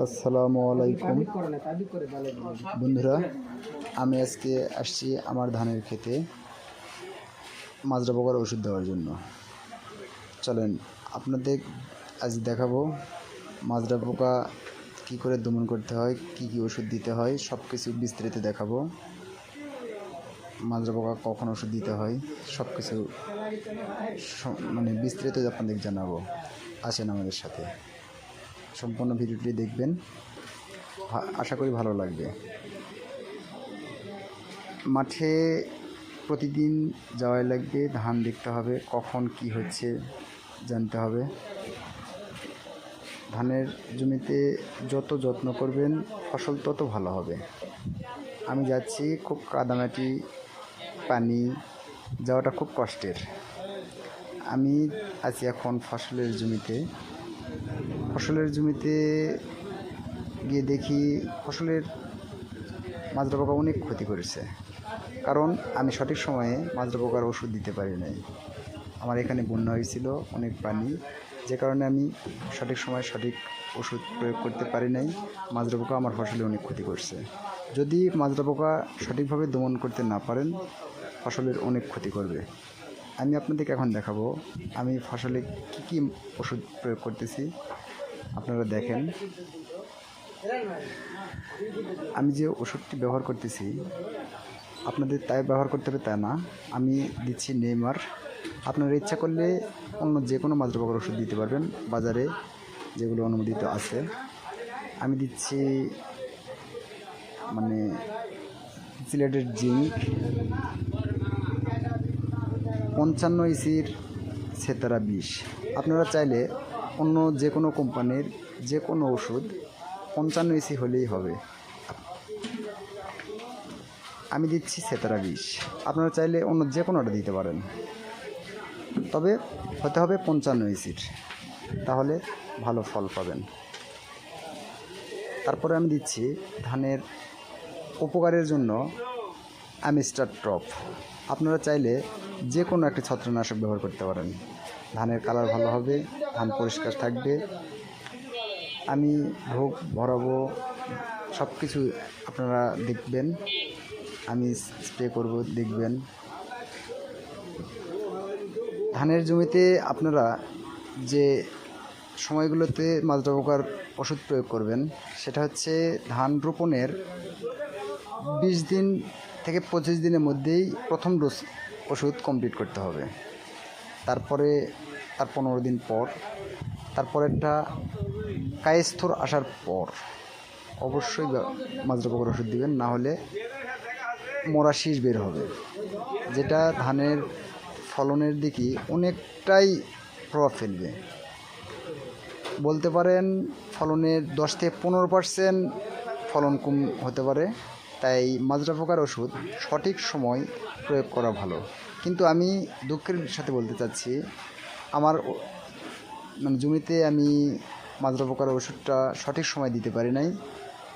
আসসালামু আলাইকুম বন্ধুরা, আমি আজকে আসছি আমার ধানের ক্ষেতে মাজরা পোকার ওষুধ দেওয়ার জন্য। চলেন আপনাদের আজ দেখাবো মাজরা পোকা কী করে দমন করতে হয়, কি কি ওষুধ দিতে হয়, সব কিছু বিস্তারিত দেখাবো। মাজরা পোকা কখন ওষুধ দিতে হয় সব কিছু বিস্তারিত আপনাদের জানাবো। আসেন আমাদের সাথে, সম্পূর্ণ ভিডিওটি দেখবেন, আশা করি ভালো লাগবে। মাঠে প্রতিদিন যাওয়াই লাগবে, ধান দেখতে হবে, কখন কি হচ্ছে জানতে হবে। ধানের জমিতে যত যত্ন করবেন ফসল তত ভালো হবে। আমি যাচ্ছি, খুব কাদামাটি পানি, যাওয়াটা খুব কষ্টের। আমি আছি এখন ফসলের জমিতে গিয়ে দেখি ফসলের মাজরা পোকা অনেক ক্ষতি করেছে, কারণ আমি সঠিক সময়ে মাজরা পোকার ওষুধ দিতে পারি নাই। আমার এখানে বন্যা হয়েছিল, অনেক পানি, যে কারণে আমি সঠিক সময়ে সঠিক ওষুধ প্রয়োগ করতে পারি নাই। মাজরা পোকা আমার ফসলে অনেক ক্ষতি করছে। যদি মাজরা পোকা সঠিকভাবে দমন করতে না পারেন, ফসলের অনেক ক্ষতি করবে। আমি আপনাদেরকে এখন দেখাবো আমি ফসলে কি কি ওষুধ প্রয়োগ করতেছি, আপনারা দেখেন। আমি যে ওষুধটি ব্যবহার করতেছি আপনাদের তাই ব্যবহার করতে হবে তা না, আমি দিচ্ছি নেইমার। আপনারা ইচ্ছা করলে অন্য যে কোনো মাজরা পোকার ওষুধ দিতে পারবেন, বাজারে যেগুলো অনুমোদিত আছে। আমি দিচ্ছি সিলেটের জিঙ্ক 55 ইসির সেতারা 20। আপনারা চাইলে অন্য যে কোনো কোম্পানির যে কোনো ওষুধ 55 ইসি হলেই হবে। আমি দিচ্ছি সেতারা 20, আপনারা চাইলে অন্য যে কোনোটা দিতে পারেন, তবে হতে হবে 55 ইসির, তাহলে ভালো ফল পাবেন। তারপরে আমি দিচ্ছি ধানের উপকারের জন্য অ্যামিস্টার টপ। আপনারা চাইলে যে কোনো একটি ছত্রনাশক ব্যবহার করতে পারেন, ধানের কালার ভালো হবে, ধান পরিষ্কার থাকবে। আমি ভোগ ভরাবো, সব কিছু আপনারা দেখবেন, আমি স্প্রে করব, দেখবেন। ধানের জমিতে আপনারা যে সময়গুলোতে মাজরা পোকার ওষুধ প্রয়োগ করবেন সেটা হচ্ছে ধান রোপণের 20 দিন থেকে 25 দিনের মধ্যেই প্রথম ডোজ ওষুধ কমপ্লিট করতে হবে। তারপরে তার 15 দিন পর, তারপরেরটা কায়স্থর আসার পর অবশ্যই মাজরা পোকার ওষুধ দিবেন, না হলে মরা শীষ বের হবে, যেটা ধানের ফলনের দিকে অনেকটাই প্রভাব ফেলবে। বলতে পারেন ফলনের 10 থেকে 15% ফলন কম হতে পারে। তাই মাজরা পোকার ওষুধ সঠিক সময় প্রয়োগ করা ভালো। কিন্তু আমি দুঃখের সাথে বলতে চাচ্ছি, আমার জমিতে আমি মাজরা পোকার ওষুধটা সঠিক সময় দিতে পারি নাই।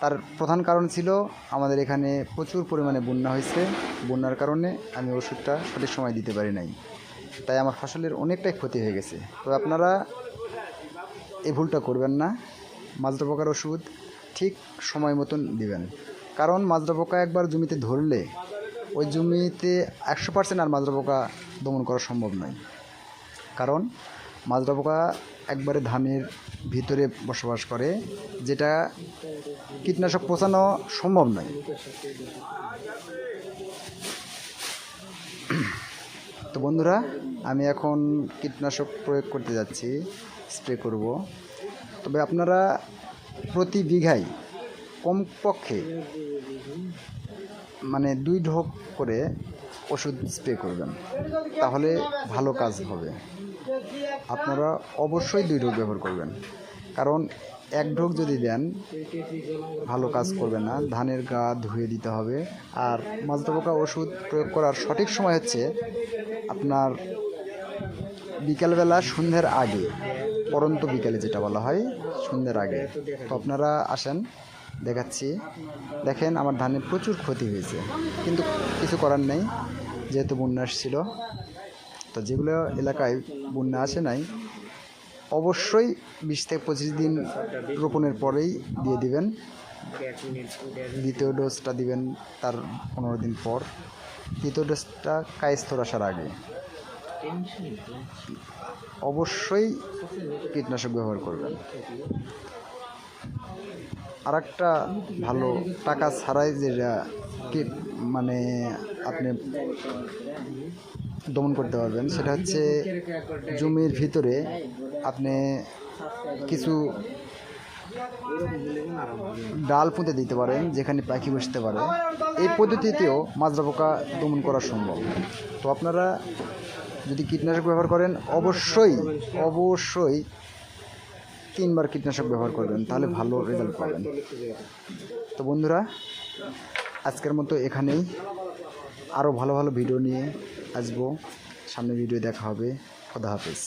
তার প্রধান কারণ ছিল আমাদের এখানে প্রচুর পরিমাণে বন্যা হয়েছে, বন্যার কারণে আমি ওষুধটা সঠিক সময় দিতে পারি নাই, তাই আমার ফসলের অনেকটাই ক্ষতি হয়ে গেছে। তো আপনারা এই ভুলটা করবেন না, মাজরা পোকার ওষুধ ঠিক সময় মতন দিবেন। কারণ মাজরা পোকা একবার জমিতে ধরলে ওই জমিতে 100% আর মাজরা পোকা দমন করা সম্ভব নয়, কারণ মাজরা পোকা একবারে ধানের ভিতরে বসবাস করে, যেটা কীটনাশক পচানো সম্ভব নয়। তো বন্ধুরা, আমি এখন কীটনাশক প্রয়োগ করতে যাচ্ছি, স্প্রে করব। তবে আপনারা প্রতি বিঘায় কমপক্ষে 2 ঢোক করে ওষুধ স্প্রে করবেন, তাহলে ভালো কাজ হবে। আপনারা অবশ্যই 2 ঢোক ব্যবহার করবেন, কারণ 1 ঢোক যদি দেন ভালো কাজ করবে না, ধানের গা ধুয়ে দিতে হবে। আর মাজরা পোকা ওষুধ প্রয়োগ করার সঠিক সময় হচ্ছে আপনার বিকালবেলা, সন্ধ্যের আগে, পরন্ত বিকালে যেটা বলা হয়, সন্ধ্যের আগে। তো আপনারা আসেন, দেখাচ্ছি। দেখেন আমার ধানের প্রচুর ক্ষতি হয়েছে, কিন্তু কিছু করার নেই, যেহেতু বন্যা আসছিল। তো যেগুলো এলাকায় বন্যা আসে নাই অবশ্যই 20 থেকে 25 দিন রোপণের পরেই দিয়ে দিবেন। দ্বিতীয় ডোজটা দিবেন তার 15 দিন পর, তৃতীয় ডোজটা কায়স্থর আসার আগে। অবশ্যই কীটনাশক ব্যবহার করবেন। আর একটা ভালো টাকা ছাড়াই যেটা মানে আপনি দমন করতে পারবেন সেটা হচ্ছে জমির ভিতরে আপনি কিছু ডাল পুঁতে দিতে পারেন যেখানে পাখি বসতে পারে। এই পদ্ধতিতেও মাজরা পোকা দমন করা সম্ভব। তো আপনারা যদি কীটনাশক ব্যবহার করেন অবশ্যই 3 বার কীটনাশক ব্যবহার করবেন, তাহলে ভালো রেজাল্ট পাবেন। তো বন্ধুরা, আজকের মতো এখানেই। আরও ভালো ভালো ভিডিও নিয়ে আসবো, সামনে ভিডিও দেখা হবে। খোদা হাফেজ।